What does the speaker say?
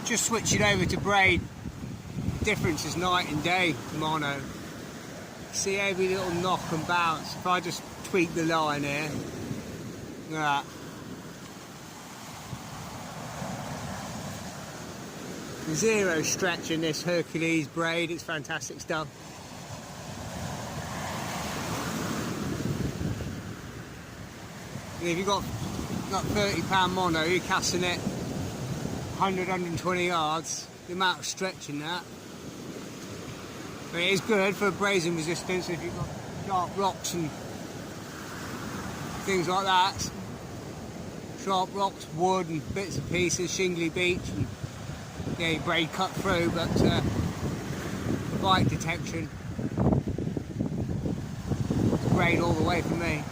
Just switching over to braid, difference is night and day. Mono, see every little knock and bounce. If I just tweak the line here, look at that. Zero stretch in this Hercules braid, it's fantastic stuff. And if you've got £30 mono, you're casting it 100, 120 yards, the amount of stretch in that. But it is good for abrasion resistance if you've got sharp rocks and things like that. Sharp rocks, wood and bits and pieces, shingly beach, and yeah, your braid cut through, but for bite detection, it's braid all the way for me.